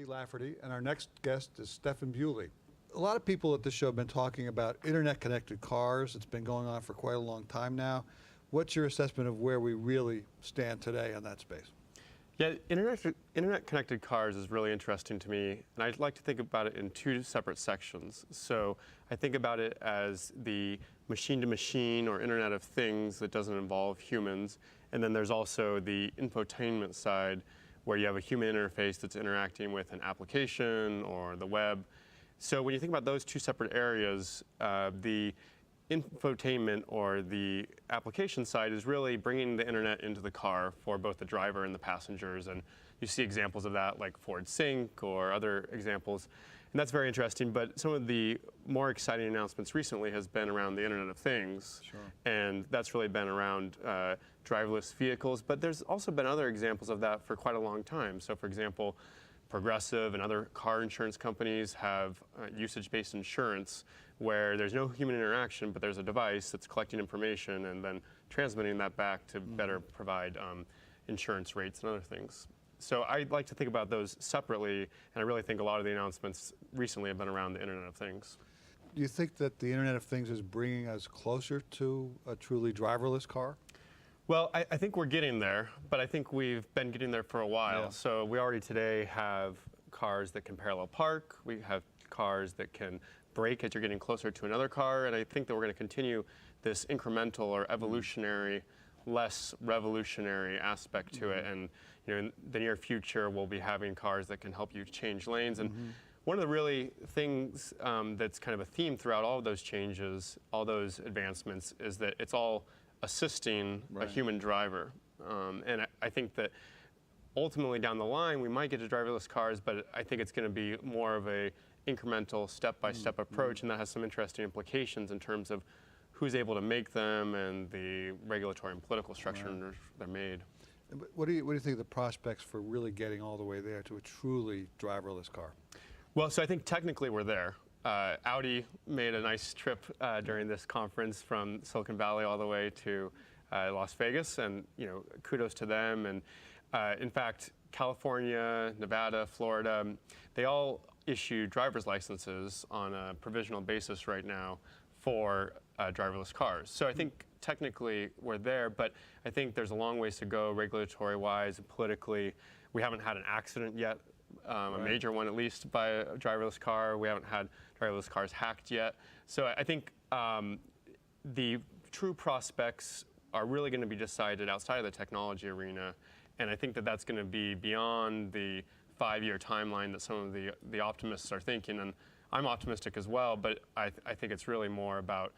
Lee Lafferty, and our next guest is Stefan Bewley. A lot of people at this show have been talking about internet-connected cars. It's been going on for quite a long time now. What's your assessment of where we really stand today on that space? Yeah, internet-connected cars is really interesting to me, and I'd like to think about it in two separate sections. So I think about it as the machine-to-machine or Internet of Things that doesn't involve humans, and then there's also the infotainment side where you have a human interface that's interacting with an application or the web. So when you think about those two separate areas, the infotainment or the application side is really bringing the internet into the car for both the driver and the passengers, and you see examples of that like Ford Sync or other examples, and that's very interesting. But some of the more exciting announcements recently has been around the Internet of Things. Sure. And that's really been around driverless vehicles, but there's also been other examples of that for quite a long time. So for example, Progressive and other car insurance companies have usage-based insurance where there's no human interaction, but there's a device that's collecting information and then transmitting that back to better provide insurance rates and other things. So I like to think about those separately, and I really think a lot of the announcements recently have been around the Internet of Things. Do you think that the Internet of Things is bringing us closer to a truly driverless car? Well, I think we're getting there, but I think we've been getting there for a while. Yeah. So we already today have cars that can parallel park. We have cars that can brake as you're getting closer to another car, and I think that we're going to continue this incremental or evolutionary, less revolutionary aspect to it. And in the near future, we'll be having cars that can help you change lanes. And one of the really things that's kind of a theme throughout all of those changes, all those advancements, is that it's all assisting a human driver. And I think that ultimately down the line we might get to driverless cars, but I think it's going to be more of a incremental step-by-step approach, and that has some interesting implications in terms of who's able to make them and the regulatory and political structure under they're made. What do you think of the prospects for really getting all the way there to a truly driverless car? Well, so I think technically we're there. Audi made a nice trip during this conference from Silicon Valley all the way to Las Vegas, and kudos to them. And in fact, California, Nevada, Florida, they all issue driver's licenses on a provisional basis right now for driverless cars. So I think technically we're there, but I think there's a long ways to go regulatory-wise and politically. We haven't had an accident yet. A major one at least by a driverless car. We haven't had driverless cars hacked yet. So I think the true prospects are really going to be decided outside of the technology arena, and I think that that's going to be beyond the 5-year timeline that some of the optimists are thinking, and I'm optimistic as well, but I think it's really more about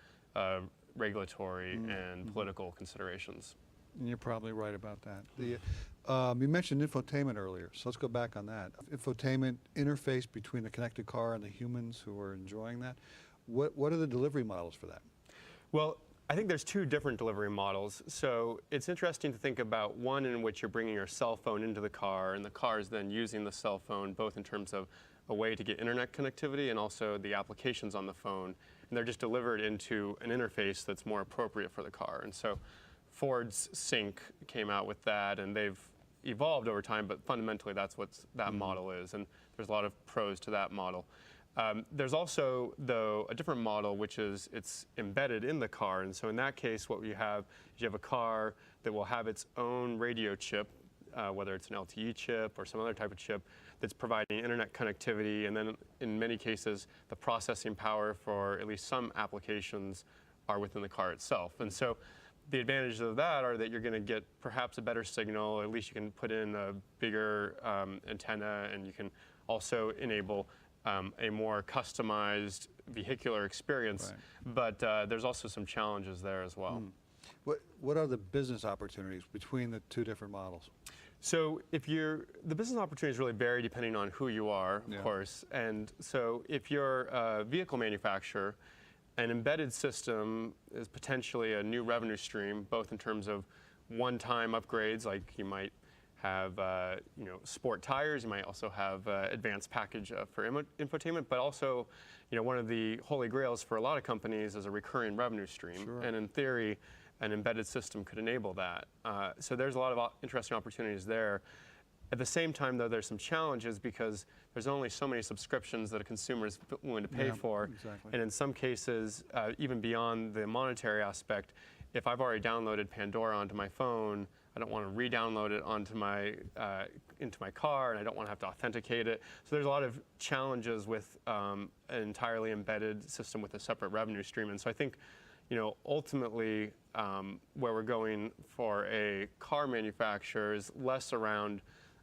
regulatory and political considerations. And you're probably right about that. You mentioned infotainment earlier, so let's go back on that. Infotainment interface between the connected car and the humans who are enjoying that. What are the delivery models for that? Well, I think there's two different delivery models. So it's interesting to think about one in which you're bringing your cell phone into the car, and the car is then using the cell phone both in terms of a way to get internet connectivity and also the applications on the phone. And they're just delivered into an interface that's more appropriate for the car. And so Ford's Sync came out with that, and they've evolved over time, but fundamentally that's what that model is, and there's a lot of pros to that model. There's also, though, a different model, which is it's embedded in the car, and so in that case what you have is you have a car that will have its own radio chip, whether it's an LTE chip or some other type of chip that's providing internet connectivity, and then in many cases the processing power for at least some applications are within the car itself. And so the advantages of that are that you're going to get perhaps a better signal, at least you can put in a bigger antenna, and you can also enable a more customized vehicular experience, but there's also some challenges there as well. What are the business opportunities between the two different models? So the business opportunities really vary depending on who you are, of course, and so if you're a vehicle manufacturer, an embedded system is potentially a new revenue stream, both in terms of one-time upgrades, like you might have sport tires, you might also have advanced package for infotainment, but also one of the holy grails for a lot of companies is a recurring revenue stream, and in theory an embedded system could enable that. So there's a lot of interesting opportunities there. At the same time, though, there's some challenges because there's only so many subscriptions that a consumer is willing to pay for. Exactly. And in some cases, even beyond the monetary aspect, if I've already downloaded Pandora onto my phone, I don't want to re-download it onto into my car, and I don't want to have to authenticate it. So there's a lot of challenges with an entirely embedded system with a separate revenue stream. And so I think, ultimately, where we're going for a car manufacturer is less around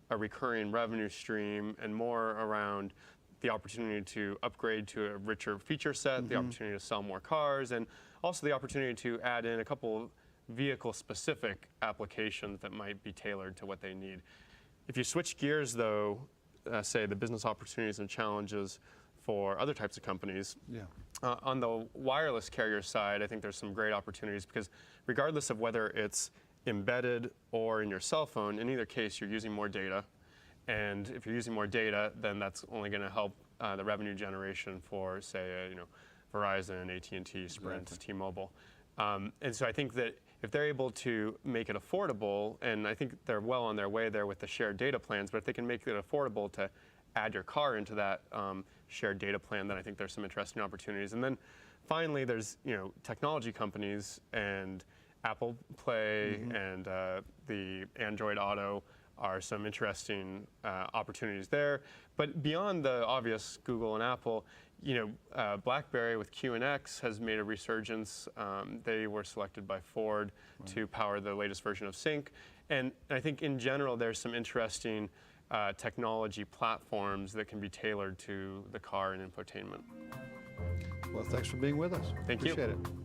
a recurring revenue stream and more around the opportunity to upgrade to a richer feature set, the opportunity to sell more cars, and also the opportunity to add in a couple of vehicle-specific applications that might be tailored to what they need. If you switch gears, though, say the business opportunities and challenges for other types of companies, on the wireless carrier side, I think there's some great opportunities because regardless of whether it's embedded or in your cell phone, in either case, you're using more data. And if you're using more data, then that's only going to help the revenue generation for, say, Verizon, AT&T, Sprint, T-Mobile. And so I think that if they're able to make it affordable, and I think they're well on their way there with the shared data plans, but if they can make it affordable to add your car into that shared data plan, then I think there's some interesting opportunities. And then finally, there's technology companies and Apple Play and the Android Auto are some interesting opportunities there. But beyond the obvious Google and Apple, BlackBerry with QNX has made a resurgence. They were selected by Ford to power the latest version of Sync. And I think in general, there's some interesting technology platforms that can be tailored to the car and infotainment. Well, thanks for being with us. Thank you. Appreciate it.